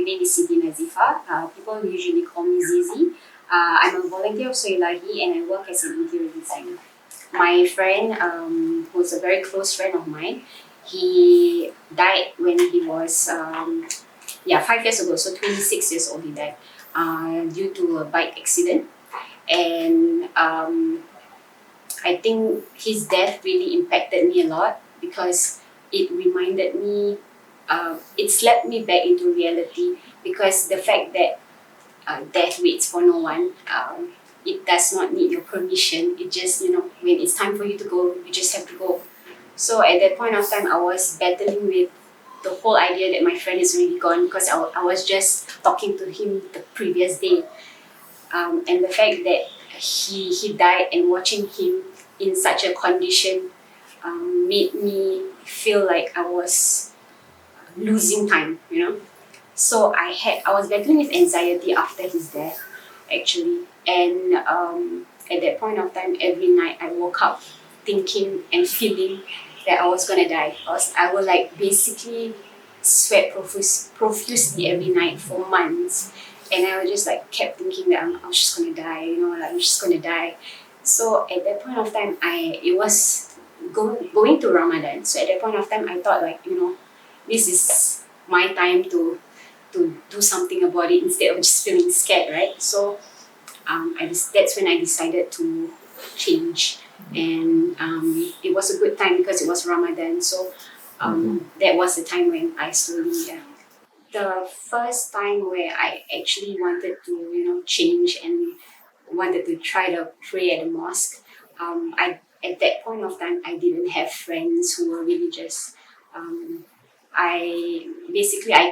name is Siti Nazifa. People usually call me Zizi. I'm a volunteer of Sout Ilaahi and I work as an interior designer. My friend, who's a very close friend of mine, he died when he was 5 years ago, so 26 years old he died due to a bike accident. And I think his death really impacted me a lot because it reminded me, it slapped me back into reality because the fact that death waits for no one. It does not need your permission. It just, when it's time for you to go, you just have to go. So at that point of time, I was battling with the whole idea that my friend is really gone because I was just talking to him the previous day. And the fact that he died and watching him in such a condition made me feel like I was losing time. So I was battling with anxiety after his death, actually. And at that point of time, every night I woke up thinking and feeling that I was gonna die. I would like basically sweat profusely every night for months. And I was just like kept thinking that I'm just gonna die, like I'm just gonna die. So at that point of time, it was going to Ramadan. So at that point of time, I thought like, this is my time to do something about it instead of just feeling scared, right? So that's when I decided to change, and it was a good time because it was Ramadan. So that was the time when I slowly. The first time where I actually wanted to, change and wanted to try to pray at the mosque. I At that point of time I didn't have friends who were religious. I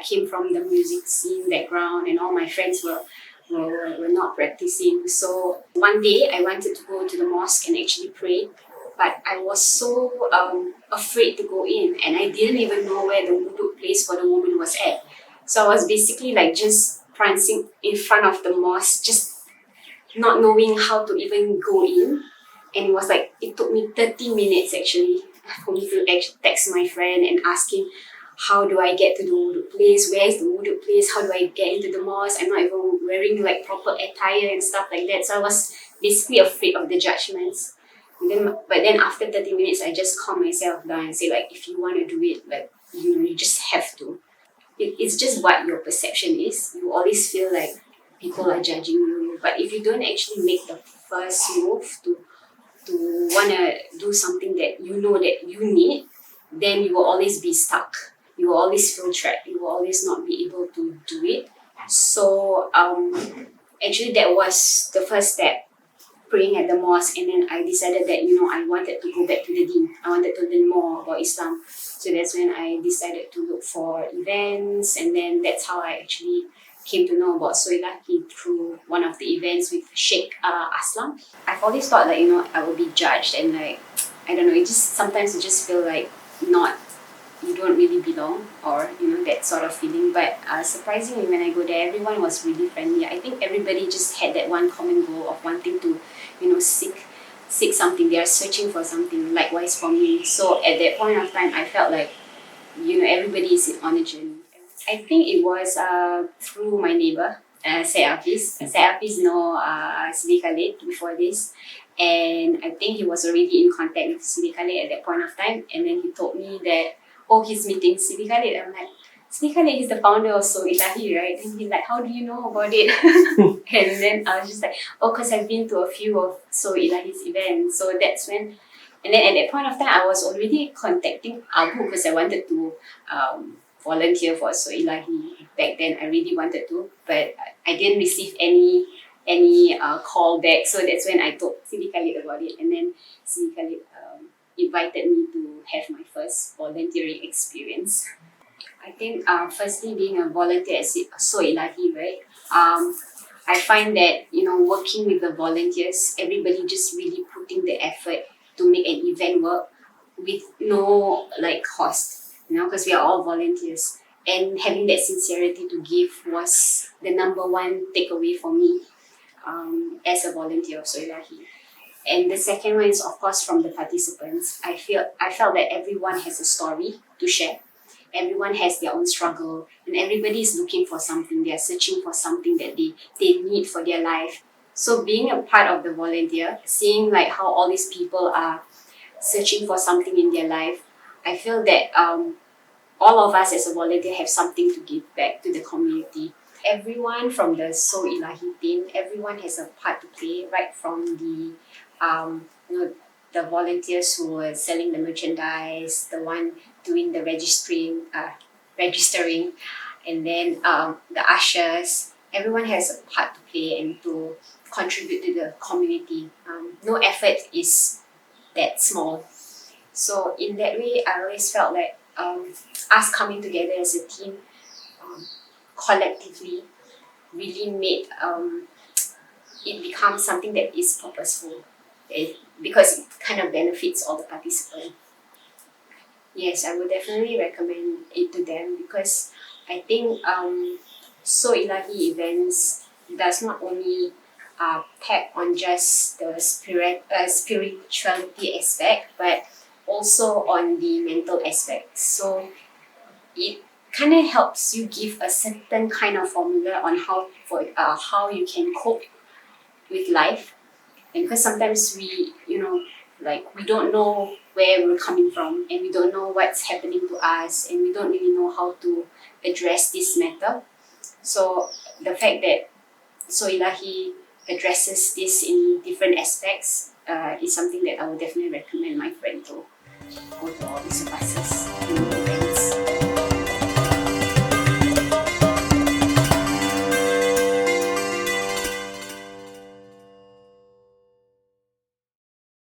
came from the music scene background, and all my friends were not practicing. So one day I wanted to go to the mosque and actually pray, but I was so afraid to go in, and I didn't even know where the wudu place for the woman was at. So I was basically like just prancing in front of the mosque, just not knowing how to even go in. And it was like, it took me 30 minutes actually for me to actually text my friend and ask him, how do I get to the wudu place? Where is the wudu place? How do I get into the mosque? I'm not even wearing like proper attire and stuff like that. So I was basically afraid of the judgments. But then after 30 minutes, I just calm myself down and say like, if you want to do it, like, you just have to. It's just what your perception is. You always feel like people are judging you. But if you don't actually make the first move to wanna do something that you know that you need, then you will always be stuck. You will always feel trapped. You will always not be able to do it. So actually that was the first step, praying at the mosque, and then I decided that I wanted to go back to the deen. I wanted to learn more about Islam. So that's when I decided to look for events, and then that's how I actually came to know about Sout Ilaahi through one of the events with Sheikh Aslam. I've always thought that I will be judged, and like I don't know, it just sometimes you just feel like not you don't really belong, or that sort of feeling. But surprisingly, when I go there, everyone was really friendly. I think everybody just had that one common goal of wanting to seek something. They are searching for something. Likewise for me. So at that point of time, I felt like everybody is on a journey. I think it was through my neighbor, Syed Hafiz. Syed Hafiz know Sidi Khalid before this, and I think he was already in contact with Sidi Khalid at that point of time. And then he told me that, oh, he's meeting Sidi Khalid. I'm like, Sidi Khalid is the founder of Sout Ilaahi, right? And he's like, how do you know about it? And then I was just like, oh, because I've been to a few of Sout Ilaahi's events. So that's when, and then at that point of time, I was already contacting Abu because I wanted to volunteer for Sout Ilaahi. Back then, I really wanted to, but I didn't receive any call back. So that's when I told Sidi Khalid about it, and then Sidi Khalid invited me to have my first volunteering experience. I think firstly, being a volunteer at Sout Ilaahi, right? I find that working with the volunteers, everybody just really putting the effort to make an event work with no like cost, because we are all volunteers, and having that sincerity to give was the number one takeaway for me as a volunteer of Sout Ilaahi. And the second one is, of course, from the participants. I felt that everyone has a story to share. everyone has their own struggle, and everybody is looking for something. They are searching for something that they need for their life. So being a part of the volunteer, seeing like how all these people are searching for something in their life, I feel that all of us as a volunteer have something to give back to the community. Everyone from the Sout Ilaahi team, everyone has a part to play, right from the the volunteers who were selling the merchandise, the one doing the registering, and then the ushers. Everyone has a part to play and to contribute to the community. No effort is that small. So in that way, I always felt like us coming together as a team, um, collectively, really made it become something that is purposeful. Because it kind of benefits all the participants. Yes, I would definitely recommend it to them because I think Sout Ilaahi events does not only tap on just the spirituality aspect, but also on the mental aspect. So it kind of helps you give a certain kind of formula on how you can cope with life. And because sometimes we don't know where we're coming from, and we don't know what's happening to us, and we don't really know how to address this matter. So the fact that Sout Ilaahi addresses this in different aspects is something that I would definitely recommend my friend to go to all these classes.